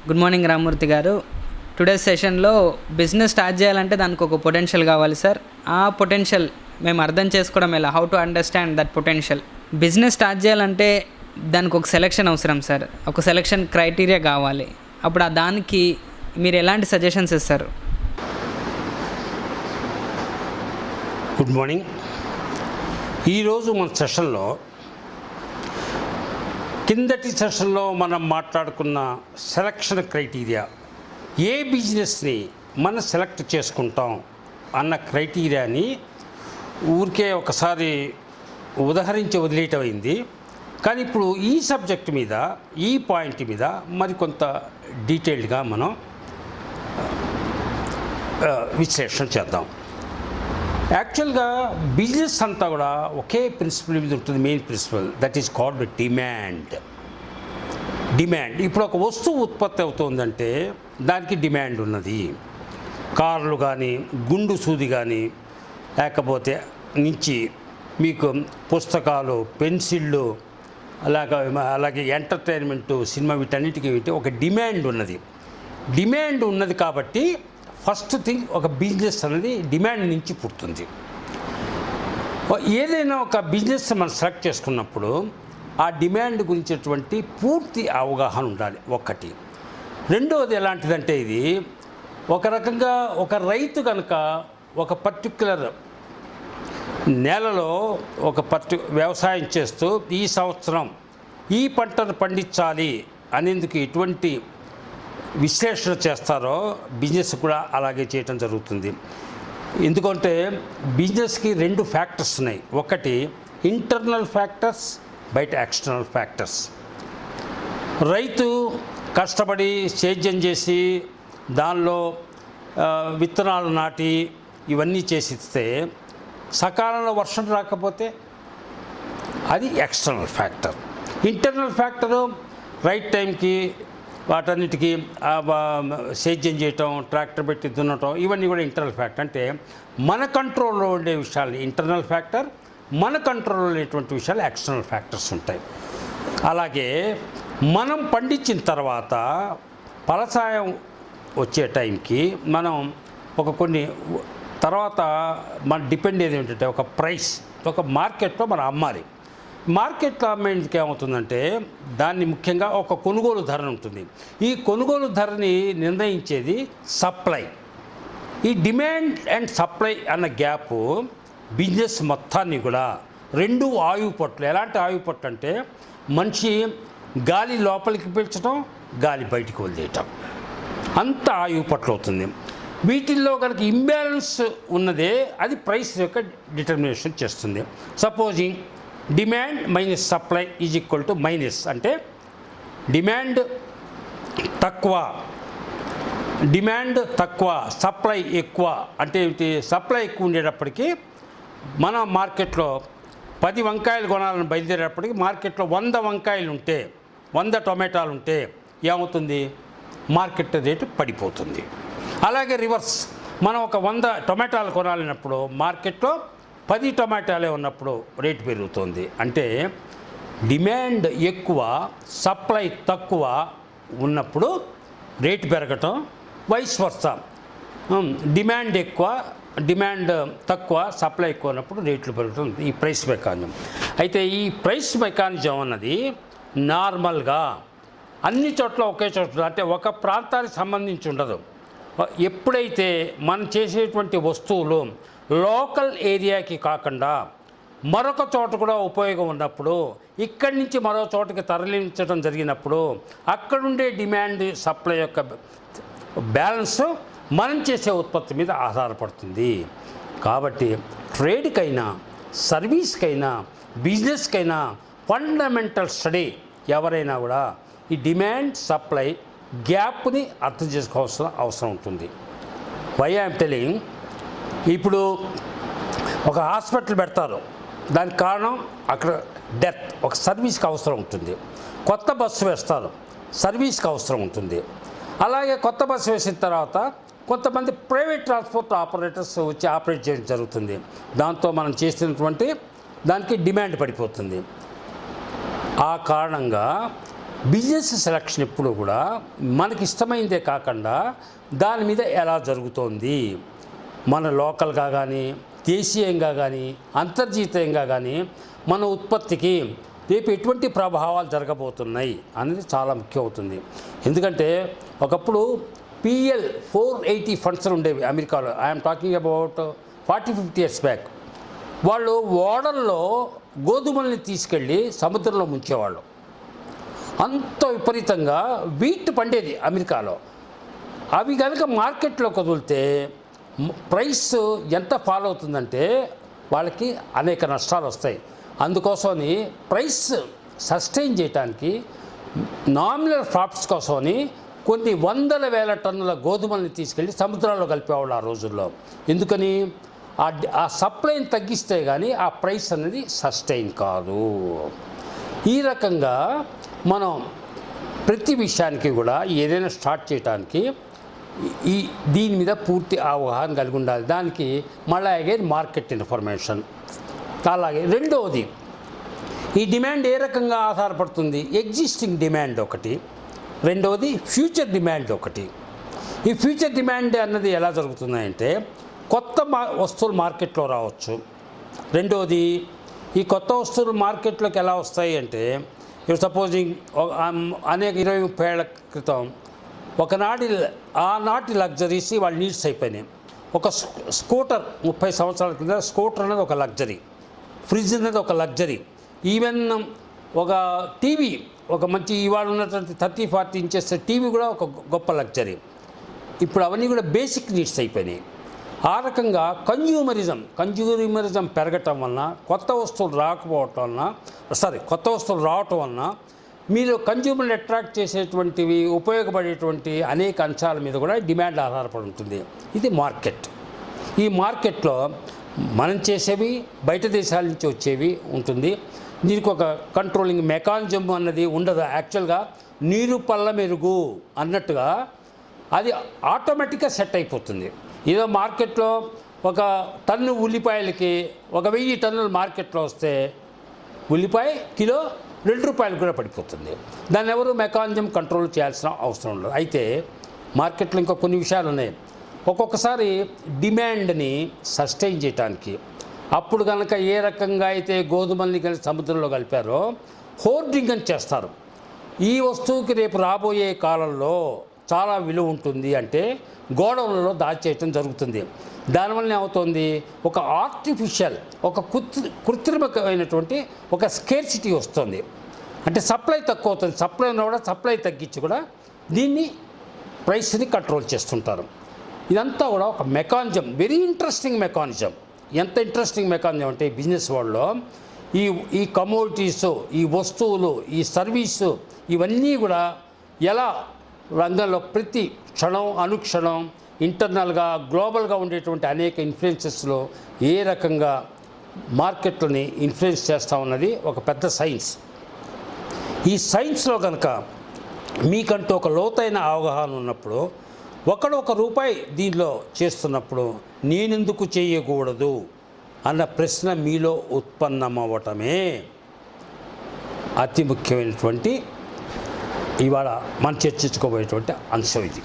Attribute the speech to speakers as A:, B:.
A: Good morning Ramurthy గారు. Today's సెషన్లో business start చేయాలంటే దానికి ఒక పొటెన్షియల్ కావాలి సార్. ఆ పొటెన్షియల్ మేము అర్థం చేసుకోవడం ఎలా, how to understand that potential. Business start చేయాలంటే దానికి ఒక సెలెక్షన్ అవసరం సార్, ఒక సెలెక్షన్ క్రైటీరియా కావాలి. అప్పుడు ఆ దానికి మీరు ఎలాంటి సజెషన్స్ ఇస్తారు?
B: Good morning. ఈరోజు మన సెషన్లో కిందటి సెషన్లో మనం మాట్లాడుకున్న సెలక్షన్ క్రైటీరియా, ఏ బిజినెస్ని మనం సెలెక్ట్ చేసుకుంటాం అన్న క్రైటీరియాని ఊరికే ఒకసారి ఉదహరించి వదిలేయటం అయింది. కానీ ఇప్పుడు ఈ సబ్జెక్ట్ మీద, ఈ పాయింట్ మీద మరికొంత డీటెయిల్డ్గా మనం విశ్లేషణ చేద్దాం. యాక్చువల్గా బిజినెస్ అంతా కూడా ఒకే ప్రిన్సిపల్ మీద ఉంటుంది, main principle, that is called demand. ఇప్పుడు ఒక వస్తువు ఉత్పత్తి అవుతుందంటే దానికి డిమాండ్ ఉన్నది. కార్లు కానీ, గుండు సూది కానీ, లేకపోతే నుంచి మీకు పుస్తకాలు, పెన్సిళ్ళు, అలాగే ఎంటర్టైన్మెంటు, సినిమా, వీటన్నిటికీ ఒక డిమాండ్ ఉన్నది కాబట్టి ఫస్ట్ థింగ్ ఒక బిజినెస్ అనేది డిమాండ్ నుంచి పుడుతుంది. ఏదైనా ఒక బిజినెస్ మనం సెలెక్ట్ చేసుకున్నప్పుడు ఆ డిమాండ్ గురించినటువంటి పూర్తి అవగాహన ఉండాలి ఒకటి. రెండవది ఎలాంటిదంటే, ఇది ఒక రకంగా ఒక రైతు కనుక ఒక పర్టిక్యులర్ నేలలో వ్యవసాయం చేస్తూ ఈ సంవత్సరం ఈ పంటను పండించాలి అనేందుకు ఎటువంటి విశ్లేషణ చేస్తారో బిజినెస్ కూడా అలాగే చేయటం జరుగుతుంది. ఎందుకంటే బిజినెస్కి రెండు ఫ్యాక్టర్స్ ఉన్నాయి. ఒకటి ఇంటర్నల్ ఫ్యాక్టర్స్, బయట ఎక్స్టర్నల్ ఫ్యాక్టర్స్. రైతు కష్టపడి సేద్యం చేసి దానిలో విత్తనాలు నాటి ఇవన్నీ చేసిస్తే సకాలంలో వర్షం రాకపోతే అది external factor. Internal factor right టైంకి వాటన్నిటికీ సేద్యం చేయటం, ట్రాక్టర్ పెట్టి దున్నటం, ఇవన్నీ కూడా ఇంటర్నల్ ఫ్యాక్టర్. అంటే మన కంట్రోల్లో ఉండే విషయాలు ఇంటర్నల్ ఫ్యాక్టర్, మన కంట్రోల్లో ఉండేటువంటి విషయాలు ఎక్స్టర్నల్ ఫ్యాక్టర్స్ ఉంటాయి. అలాగే మనం పండించిన తర్వాత ఫలసాయం వచ్చే టైంకి మనం కొన్ని తర్వాత మన డిపెండ్ అయ్యేది ఏంటంటే ఒక ప్రైస్, ఒక మార్కెట్లో మనం అమ్మాలి. మార్కెట్లో అమ్మేందుకు ఏమవుతుందంటే దాన్ని ముఖ్యంగా ఒక కొనుగోలు ధర ఉంటుంది. ఈ కొనుగోలు ధరని నిర్ణయించేది సప్లై. ఈ డిమాండ్ అండ్ సప్లై అన్న గ్యాపు బిజినెస్ మొత్తాన్ని కూడా రెండు ఆయువుపట్లు. ఎలాంటి ఆయువుపట్లు అంటే మనిషి గాలి లోపలికి పీల్చడం, గాలి బయటికి వదిలేయటం, అంత ఆయువుపట్లు అవుతుంది. వీటిల్లో కనుక ఇంబ్యాలెన్స్ ఉన్నదే అది ప్రైస్ యొక్క డిటర్మినేషన్ చేస్తుంది. Supposing demand minus supply is equal to minus, అంటే డిమాండ్ తక్కువ సప్లై ఎక్కువ. అంటే సప్లై ఎక్కువ ఉండేటప్పటికీ మన మార్కెట్లో 10 వంకాయలు కొనాలని బయలుదేరేటప్పటికి మార్కెట్లో 100 వంకాయలు ఉంటే, 100 టొమాటోలు ఉంటే ఏమవుతుంది? మార్కెట్ రేటు పడిపోతుంది. అలాగే రివర్స్, మనం ఒక 100 టొమాటోలు కొనాలన్నప్పుడు మార్కెట్లో 10 టొమాటోలే ఉన్నప్పుడు రేటు పెరుగుతుంది. అంటే డిమాండ్ ఎక్కువ, సప్లై తక్కువ ఉన్నప్పుడు రేటు పెరగటం, వైస్ వర్సా. డిమాండ్ తక్కువ, సప్లై ఎక్కువ ఉన్నప్పుడు రేట్లు పెరగటం, ఈ ప్రైస్ మెకానిజం. అయితే ఈ ప్రైస్ మెకానిజం అన్నది నార్మల్గా అన్ని చోట్ల ఒకే చోట్ల, అంటే ఒక ప్రాంతానికి సంబంధించి ఉండదు. ఎప్పుడైతే మనం చేసేటువంటి వస్తువులు లోకల్ ఏరియాకి కాకుండా మరొక చోట కూడా ఉపయోగం ఉన్నప్పుడు, ఇక్కడి నుంచి మరో చోటకి తరలించడం జరిగినప్పుడు అక్కడుండే డిమాండ్ సప్లై యొక్క బ్యాలెన్స్ మనం చేసే ఉత్పత్తి మీద ఆధారపడుతుంది. కాబట్టి ట్రేడ్కైనా, సర్వీస్కైనా, బిజినెస్కైనా ఫండమెంటల్ స్టడీ ఎవరైనా కూడా ఈ డిమాండ్ సప్లై గ్యాప్ని అర్థం చేసుకోవాల్సిన అవసరం ఉంటుంది. వై ఐఎమ్ టెలింగ్, ఇప్పుడు ఒక హాస్పిటల్ పెడతారు, దానికి కారణం అక్కడ డెత్, ఒక సర్వీస్కి అవసరం ఉంటుంది. కొత్త బస్సు వేస్తారు, సర్వీస్కి అవసరం ఉంటుంది. అలాగే కొత్త బస్సు వేసిన తర్వాత కొంతమంది ప్రైవేట్ ట్రాన్స్పోర్ట్ ఆపరేటర్స్ వచ్చి ఆపరేట్ చేయడం జరుగుతుంది. దాంతో మనం చేసినటువంటి దానికి డిమాండ్ పడిపోతుంది. ఆ కారణంగా బిజినెస్ సెలక్షన్ ఎప్పుడు కూడా మనకి ఇష్టమైందే కాకుండా దాని మీద ఎలా జరుగుతోంది, మన లోకల్గా కానీ దేశీయంగా కానీ అంతర్జాతీయంగా కానీ మన ఉత్పత్తికి రేపు ఎటువంటి ప్రభావాలు జరగబోతున్నాయి అనేది చాలా ముఖ్యం అవుతుంది. ఎందుకంటే ఒకప్పుడు PL 480 ఫండ్స్ ఉండేవి అమెరికాలో. I'm talking about 40-50 years back. వాళ్ళు ఓడల్లో గోధుమల్ని తీసుకెళ్ళి సముద్రంలో ముంచేవాళ్ళు. అంత విపరీతంగా వీట్ పండేది అమెరికాలో. అవి కనుక మార్కెట్లో కదిలితే ప్రైస్ ఎంత ఫాలో అవుతుందంటే వాళ్ళకి అనేక నష్టాలు వస్తాయి. అందుకోసమని ప్రైస్ సస్టైన్ చేయడానికి నామినల్ ప్రాఫిట్స్ కోసమని కొన్ని వందల వేల టన్నుల గోధుమల్ని తీసుకెళ్ళి సముద్రాల్లో కలిపేవాళ్ళు ఆ రోజుల్లో. ఎందుకని? ఆ సప్లైని తగ్గిస్తే కానీ ఆ ప్రైస్ అనేది సస్టైన్ కాదు. ఈ రకంగా మనం ప్రతి విషయానికి కూడా ఏదైనా స్టార్ట్ చేయడానికి దీని మీద పూర్తి అవగాహన కలిగి ఉండాలి. దానికి మళ్ళీ అగైన్ మార్కెట్ ఇన్ఫర్మేషన్. అలాగే రెండవది, ఈ డిమాండ్ ఏ రకంగా ఆధారపడుతుంది? ఎగ్జిస్టింగ్ డిమాండ్ ఒకటి, రెండవది ఫ్యూచర్ డిమాండ్ ఒకటి. ఈ ఫ్యూచర్ డిమాండ్ అన్నది ఎలా జరుగుతుందంటే కొత్త వస్తువులు మార్కెట్లో రావచ్చు. రెండవది, ఈ కొత్త వస్తువులు మార్కెట్లోకి ఎలా వస్తాయి అంటే సపోజింగ్ అనేక 20-30 ఏళ్ల క్రితం ఆనాటి లగ్జరీస్ వాళ్ళ నీడ్స్ అయిపోయినాయి. ఒక స్కూటర్ 30 సంవత్సరాల కింద స్కూటర్ అనేది ఒక లగ్జరీ, ఫ్రిడ్జ్ అనేది ఒక లగ్జరీ, ఈవెన్ ఒక టీవీ, ఒక మంచి ఇవాళ ఉన్నటువంటి 30-40 ఇంచెస్ టీవీ కూడా ఒక గొప్ప లగ్జరీ. ఇప్పుడు అవన్నీ కూడా బేసిక్ నీడ్స్ అయిపోయినాయి. ఆ రకంగా కన్జ్యూమరిజం పెరగటం వలన కొత్త వస్తువులు రావటం వలన మీరు కన్జ్యూమర్ని అట్రాక్ట్ చేసేటువంటివి ఉపయోగపడేటువంటి అనేక అంశాల మీద కూడా డిమాండ్ ఆధారపడి ఉంటుంది. ఇది మార్కెట్. ఈ మార్కెట్లో మనం చేసేవి బయట దేశాల నుంచి వచ్చేవి ఉంటుంది. దీనికి ఒక కంట్రోలింగ్ మెకానిజం అన్నది ఉండదు. యాక్చువల్గా నీరు పళ్ళ మెరుగు అన్నట్టుగా అది ఆటోమేటిక్గా సెట్ అయిపోతుంది. ఏదో మార్కెట్లో ఒక టన్ను ఉల్లిపాయలకి 1000 టన్నులు మార్కెట్లో వస్తే ఉల్లిపాయ కిలో ₹2 కూడా పడిపోతుంది. దాన్ని ఎవరు మెకానిజం కంట్రోల్ చేయాల్సిన అవసరం ఉండదు. అయితే మార్కెట్లో ఇంకా కొన్ని విషయాలు ఉన్నాయి. ఒక్కొక్కసారి డిమాండ్ని సస్టైన్ చేయడానికి అప్పుడు కనుక ఏ రకంగా అయితే గోధుమల్ని కలిసి సముద్రంలో కలిపారో హోర్డింగ్ అని చేస్తారు. ఈ వస్తువుకి రేపు రాబోయే కాలంలో చాలా విలువ ఉంటుంది అంటే గోడౌన్లలో దాచేయటం జరుగుతుంది. దానివల్ల ఏమవుతుంది? ఒక ఆర్టిఫిషియల్, ఒక కృత్రిమమైనటువంటి ఒక స్కేర్సిటీ వస్తుంది. అంటే సప్లై తక్కువ అవుతుంది. సప్లై ఉన్న కూడా సప్లై తగ్గించి కూడా దీన్ని ప్రైస్ని కంట్రోల్ చేస్తుంటారు. ఇదంతా కూడా ఒక మెకానిజం, వెరీ ఇంట్రెస్టింగ్ మెకానిజం. ఎంత ఇంట్రెస్టింగ్ మెకానిజం అంటే బిజినెస్ వరల్డ్లో ఈ కమోడిటీస్, ఈ వస్తువులు, ఈ సర్వీసు, ఇవన్నీ కూడా ఎలా రంగంలో ప్రతి క్షణం అనుక్షణం ఇంటర్నల్గా గ్లోబల్గా ఉండేటువంటి అనేక ఇన్ఫ్లుయెన్సెస్లో ఏ రకంగా మార్కెట్లని ఇన్ఫ్లుయెన్స్ చేస్తూ ఉన్నది ఒక పెద్ద సైన్స్. ఈ సైన్స్లో కనుక మీకంటూ ఒక లోతైన అవగాహన ఉన్నప్పుడు, ఒకడు ₹1 దీనిలో చేస్తున్నప్పుడు నేనెందుకు చేయకూడదు అన్న ప్రశ్న మీలో ఉత్పన్నమవ్వటమే అతి ముఖ్యమైనటువంటి ఇవాళ మనం చర్చించుకోబోయేటువంటి అంశం ఇది.